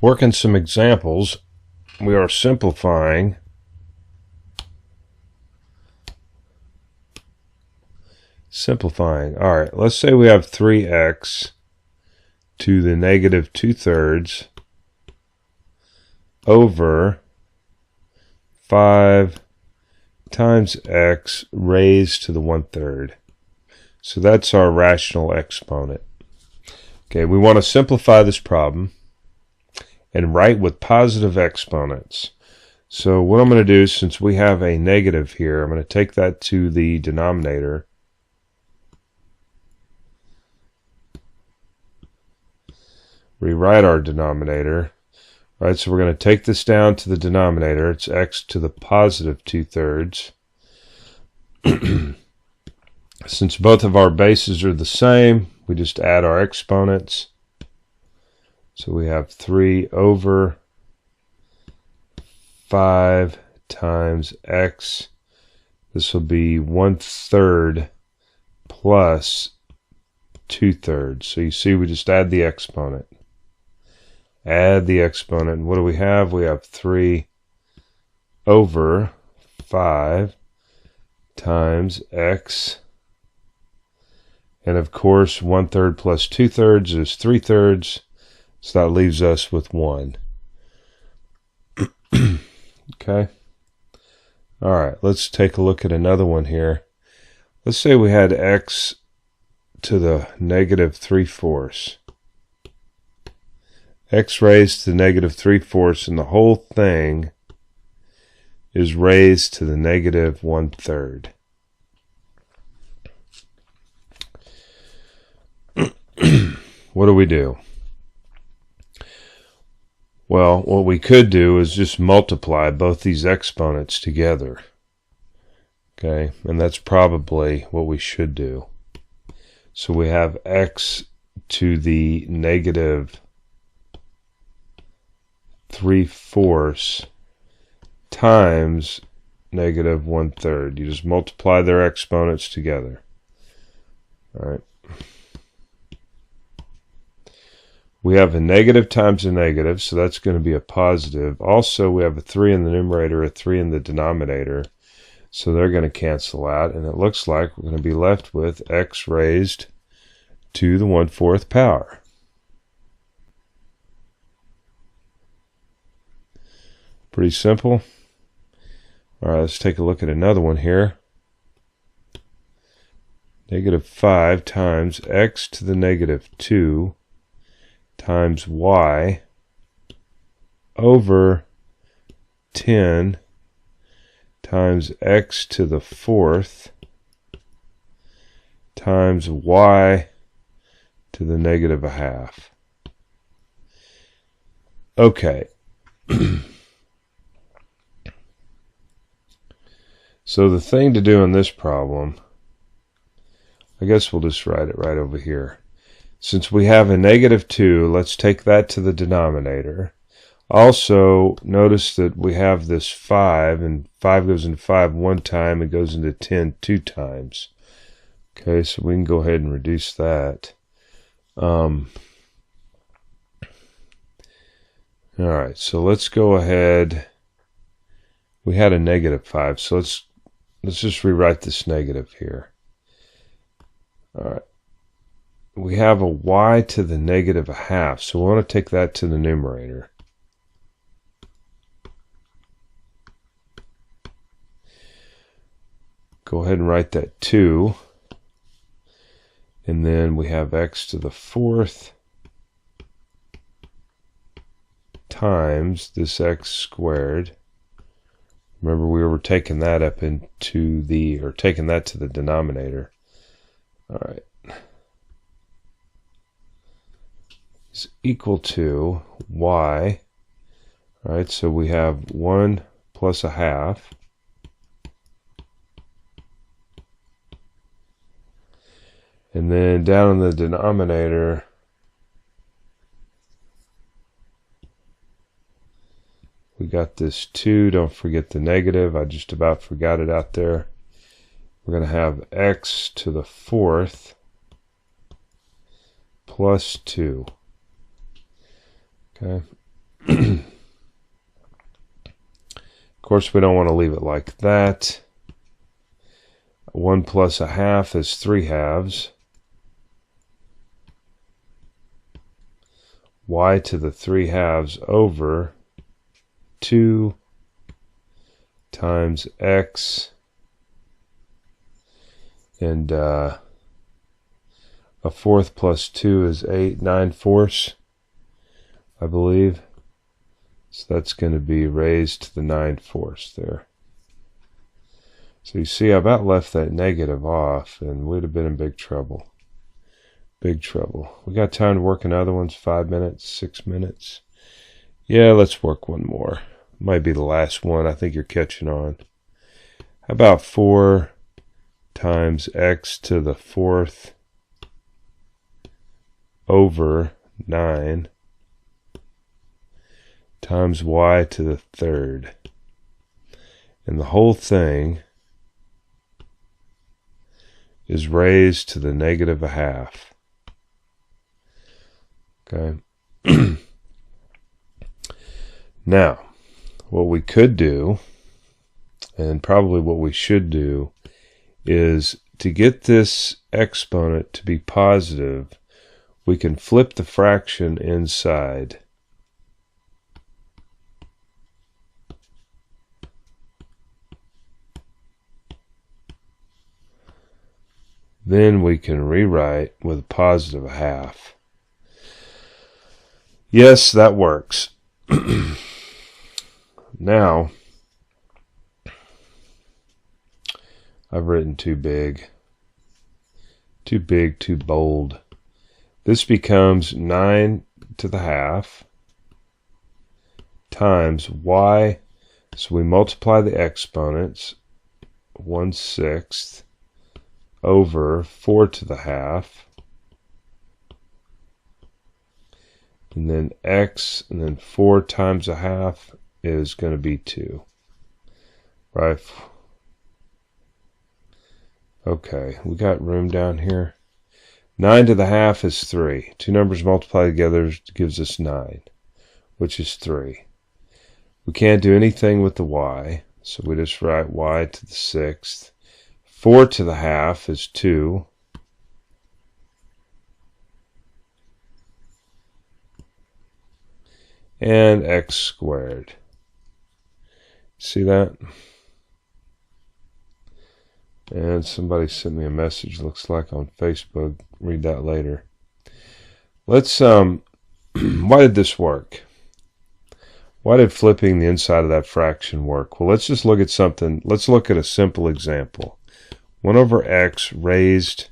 Working some examples, we are simplifying all right, let's say we have 3x to the negative 2/3 over 5 times x raised to the 1/3. So that's our rational exponent. Okay, we want to simplify this problem and write with positive exponents. So what I'm going to do, since we have a negative here, I'm going to take that to the denominator. Rewrite our denominator. All right, so we're going to take this down to the denominator. It's x to the positive 2/3. Since both of our bases are the same, we just add our exponents. So we have 3 over 5 times x. This will be 1/3 plus 2/3. So you see we just add the exponent. Add the exponent. What do we have? We have 3 over 5 times x. And of course, 1/3 plus 2/3 is 3/3. So that leaves us with 1. Okay. All right, let's take a look at another one here. Let's say we had x to the negative 3/4. X raised to the negative 3/4, and the whole thing is raised to the negative 1/3. What do we do? Well, what we could do is just multiply both these exponents together. Okay, and that's probably what we should do. So we have x to the negative 3/4 times negative 1/3. You just multiply their exponents together. All right. We have a negative times a negative, so that's going to be a positive. Also, we have a 3 in the numerator, a 3 in the denominator, so they're going to cancel out, and it looks like we're going to be left with x raised to the 1/4 power. Pretty simple. All right, let's take a look at another one here. Negative 5 times x to the negative 2 times y over 10 times x to the 4th times y to the negative 1/2. Okay. So the thing to do in this problem, I guess we'll just write it right over here. Since we have a negative 2, let's take that to the denominator. Also, notice that we have this 5, and 5 goes into 5 one time, and goes into 10 two times. Okay, so we can go ahead and reduce that. All right, so let's go ahead. We had a negative 5, so let's just rewrite this negative here. All right. We have a y to the negative 1/2, so we want to take that to the numerator. Go ahead and write that 2. And then we have x to the 4th times this x squared. Remember, we were taking that up into the, or taking that to the denominator. All right. Is equal to y. All right, so we have 1 plus 1/2. And then down in the denominator, we got this 2. Don't forget the negative. I just about forgot it out there. We're going to have x to the 4th plus 2. Okay. course, we don't want to leave it like that. 1 plus a half is 3 halves. Y to the 3 halves over 2 times x, and a fourth plus 2 is 8, 9/4, I believe. So that's going to be raised to the 9/4 there. So you see, I about left that negative off, and we'd have been in big trouble. Big trouble. We got time to work another one's 5 minutes, 6 minutes. Yeah, let's work one more. Might be the last one. I think you're catching on. How about 4 times x to the 4th over 9 times y to the 3rd. And the whole thing is raised to the negative a half. Okay. Now, what we could do, and probably what we should do, is to get this exponent to be positive, we can flip the fraction inside. Then we can rewrite with a positive a half. Yes, that works. Now, I've written too big. Too big, too bold. This becomes 9 to the half times y. So we multiply the exponents, 1/6 over 4 to the half. And then x, and then 4 times a half is going to be 2. Right? Okay, we got room down here. 9 to the half is 3. Two numbers multiplied together gives us 9, which is 3. We can't do anything with the y, so we just write y to the 6th. 4 to the half is 2. And x squared. See that? And somebody sent me a message, looks like, on Facebook. Read that later. Let's, why did this work? Why did flipping the inside of that fraction work? Well, let's just look at something. Let's look at a simple example. 1 over x raised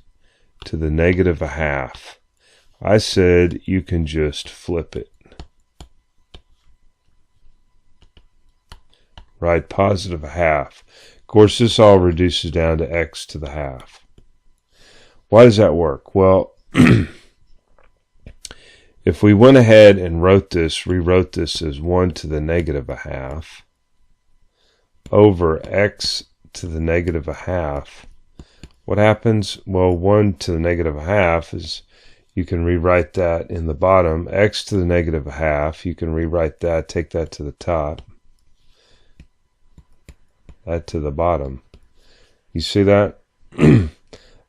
to the negative a half. I said you can just flip it. Right, positive a half. Of course, this all reduces down to x to the half. Why does that work? Well, if we went ahead and rewrote this as 1 to the negative a half over x to the negative a half, what happens? Well, 1 to the negative a half is, you can rewrite that in the bottom. X to the negative a half, you can rewrite that, take that to the top. That to the bottom. You see that?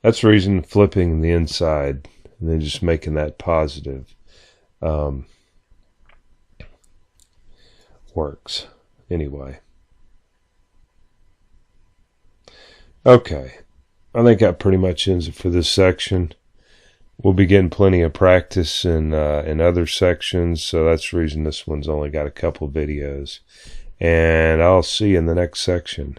That's the reason flipping the inside and then just making that positive works. Anyway. Okay. I think that pretty much ends it for this section. We'll be getting plenty of practice in other sections, so that's the reason this one's only got a couple videos. And I'll see you in the next section.